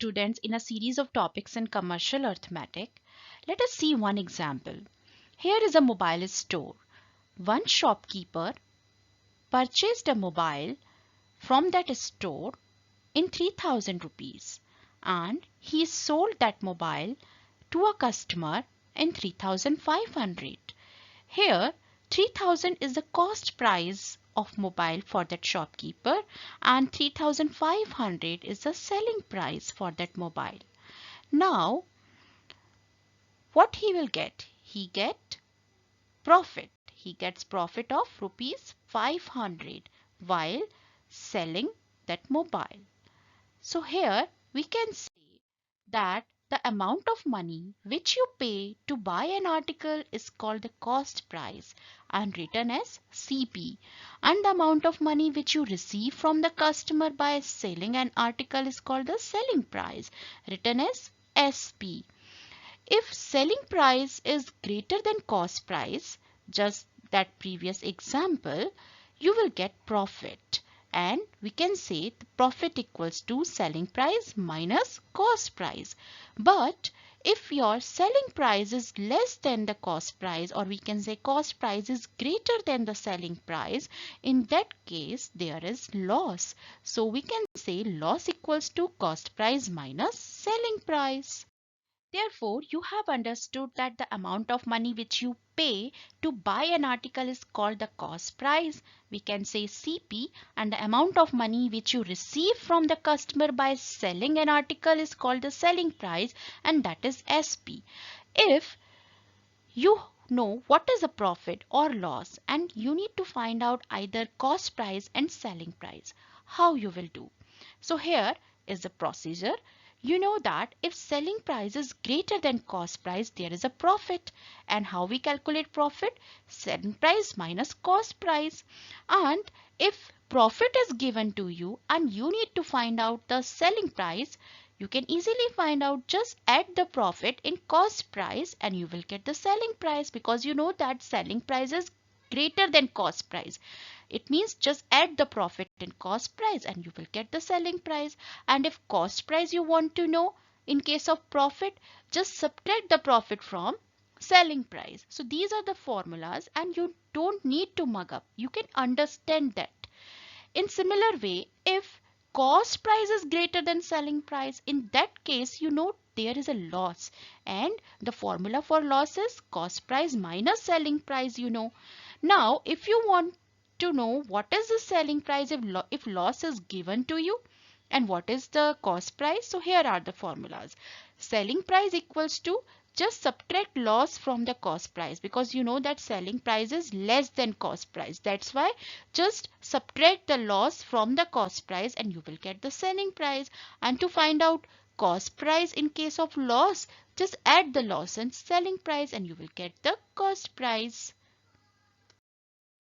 students in a series of topics in commercial arithmetic. Let us see one example. Here is a mobile store. One shopkeeper purchased a mobile from that store in 3000 rupees and he sold that mobile to a customer in 3500. Here 3000 is the cost price of mobile for that shopkeeper and 3500 is the selling price for that mobile. Now what he will get? He get profit. He gets profit of rupees 500 while selling that mobile. So here we can say that the amount of money which you pay to buy an article is called the cost price and written as CP, and the amount of money which you receive from the customer by selling an article is called the selling price, written as SP. If selling price is greater than cost price, just that previous example, you will get profit. And we can say the profit equals to selling price minus cost price. But if your selling price is less than the cost price, or we can say cost price is greater than the selling price, in that case there is loss. So we can say loss equals to cost price minus selling price. Therefore, you have understood that the amount of money which you pay to buy an article is called the cost price. We can say CP, and the amount of money which you receive from the customer by selling an article is called the selling price, and that is SP. If you know what is a profit or loss and you need to find out either cost price and selling price, how you will do? So here is the procedure. You know that if selling price is greater than cost price, there is a profit. And how we calculate profit? Selling price minus cost price. And if profit is given to you and you need to find out the selling price, you can easily find out, just add the profit in cost price and you will get the selling price, because you know that selling price is greater than cost price. It means just add the profit in cost price and you will get the selling price. And if cost price you want to know, in case of profit, just subtract the profit from selling price. So these are the formulas and you don't need to mug up. You can understand that. In similar way, if cost price is greater than selling price, in that case, you know there is a loss. And the formula for loss is cost price minus selling price, you know. Now, if you want to know what is the selling price if loss is given to you and what is the cost price, so here are the formulas. Selling price equals to, just subtract loss from the cost price, because you know that selling price is less than cost price. That's why just subtract the loss from the cost price and you will get the selling price. And to find out cost price in case of loss, just add the loss and selling price and you will get the cost price.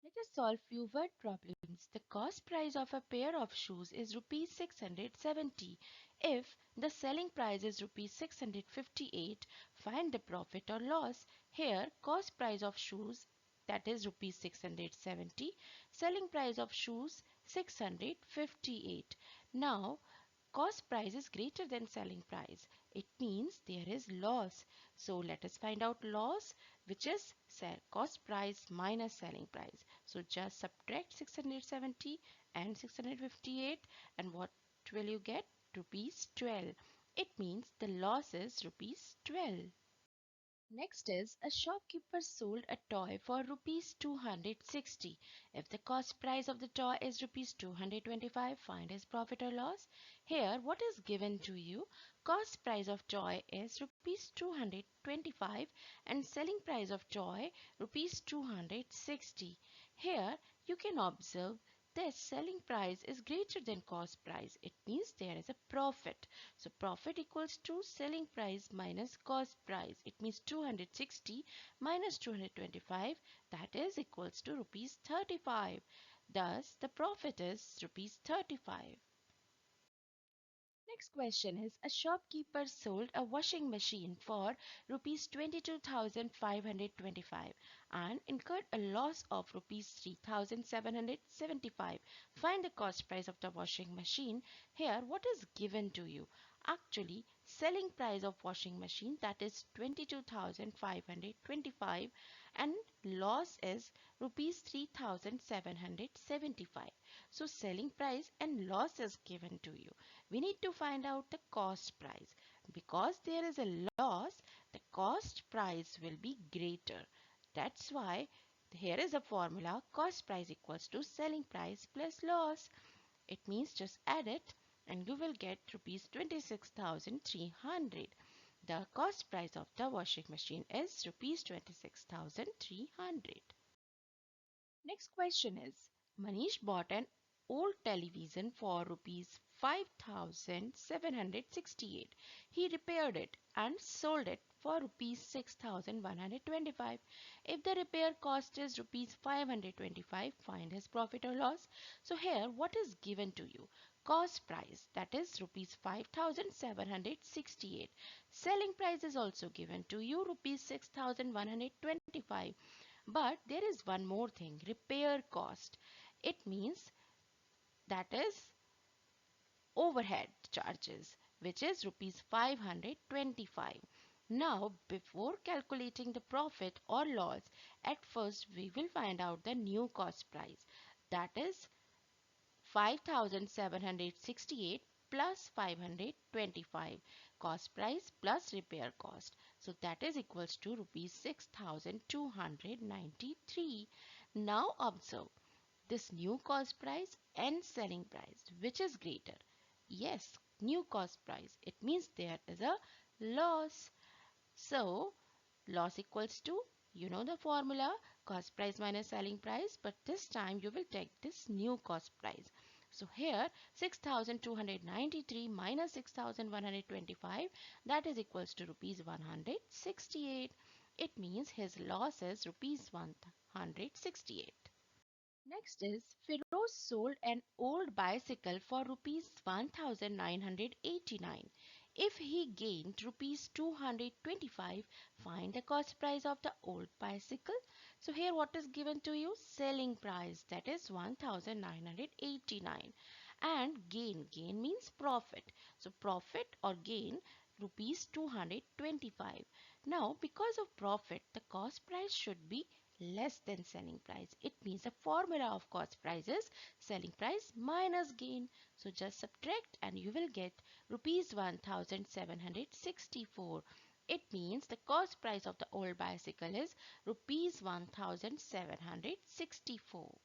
Let us solve few word problems. The cost price of a pair of shoes is rupees 670. If the selling price is rupees 658, find the profit or loss. Here, cost price of shoes, that is rupees 670. Selling price of shoes 658. Now, cost price is greater than selling price. It means there is loss. So let us find out loss, which is cost price minus selling price. So just subtract 670 and 658 and what will you get? Rupees 12. It means the loss is rupees 12. Next is, a shopkeeper sold a toy for rupees 260. If the cost price of the toy is rupees 225, find his profit or loss. Here, what is given to you? Cost price of toy is rupees 225 and selling price of toy rupees 260. Here, you can observe this selling price is greater than cost price. It means there is a profit. So profit equals to selling price minus cost price. It means 260 minus 225, that is equals to rupees 35. Thus the profit is rupees 35. Next question is, a shopkeeper sold a washing machine for rupees 22,525 and incurred a loss of rupees 3,775. Find the cost price of the washing machine. Here, what is given to you? Actually, selling price of washing machine, that is 22,525, and loss is rupees 3,775. So selling price and loss is given to you. We need to find out the cost price. Because there is a loss, the cost price will be greater. That's why here is a formula: cost price equals to selling price plus loss. It means just add it and you will get rupees 26,300. The cost price of the washing machine is rupees 26,300. Next question is, Manish bought an old television for rupees 5,768. He repaired it and sold it for rupees 6,125. If the repair cost is rupees 525, find his profit or loss. So here what is given to you? Cost price, that is rupees 5,768. Selling price is also given to you, rupees 6,125. But there is one more thing, repair cost. It means that is overhead charges, which is rupees 525. Now, before calculating the profit or loss, at first we will find out the new cost price. That is 5,768 plus 525, cost price plus repair cost. So that is equals to rupees 6,293. Now observe this new cost price and selling price, which is greater? Yes, new cost price. It means there is a loss. So loss equals to, you know the formula, cost price minus selling price, but this time you will take this new cost price. So here 6,293 minus 6,125, that is equals to rupees 168. It means his loss is rupees 168. Next is, Firoz sold an old bicycle for rupees 1,989. If he gained rupees 225, find the cost price of the old bicycle. So here what is given to you? Selling price, that is 1,989. And gain means profit. So profit or gain rupees 225. Now because of profit, the cost price should be less than selling price. It means the formula of cost price is selling price minus gain. So just subtract and you will get rupees 1,764. It means the cost price of the old bicycle is rupees 1,764.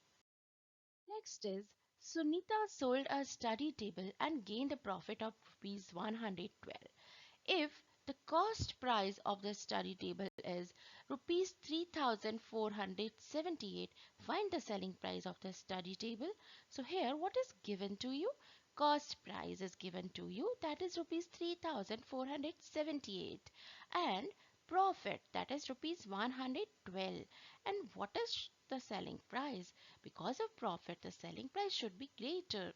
Next is, Sunita sold a study table and gained a profit of rupees 112. If the cost price of the study table is rupees 3,478, find the selling price of the study table. So here what is given to you? Cost price is given to you, that is rupees 3,478, and profit, that is rupees 112. And what is the selling price? Because of profit, the selling price should be greater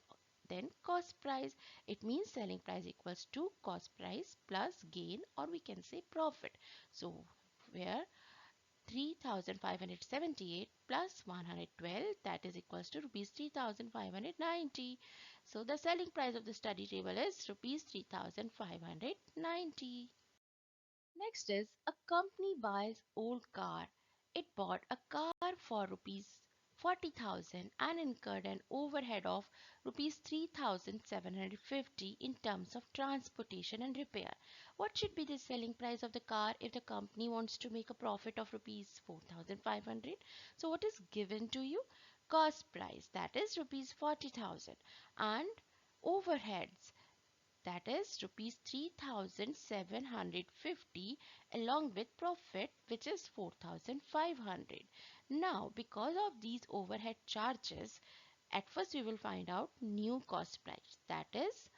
than cost price. It means selling price equals to cost price plus gain, or we can say profit. So where 3,578 plus 112, that is equals to rupees 3,590. So the selling price of the study table is rupees 3,590. Next is, a company buys old car. It bought a car for rupees 40,000 and incurred an overhead of rupees 3,750 in terms of transportation and repair. What should be the selling price of the car if the company wants to make a profit of rupees 4,500? So what is given to you? Cost price, that is rupees 40,000, and overheads, that is rupees 3,750, along with profit, which is 4,500. Now because of these overhead charges, at first we will find out new cost price, that is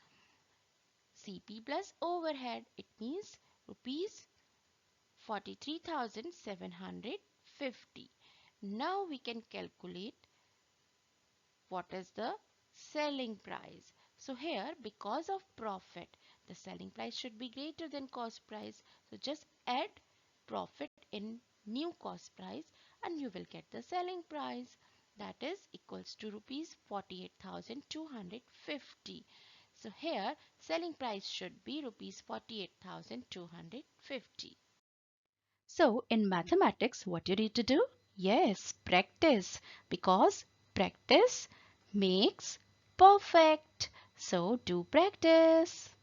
CP plus overhead. It means rupees 43,750. Now we can calculate what is the selling price. So here, because of profit, the selling price should be greater than cost price. So just add profit in new cost price and you will get the selling price, that is equals to rupees 48,250. So here selling price should be rupees 48,250. So in mathematics, what you need to do? Yes, practice, because practice makes perfect. So do practice.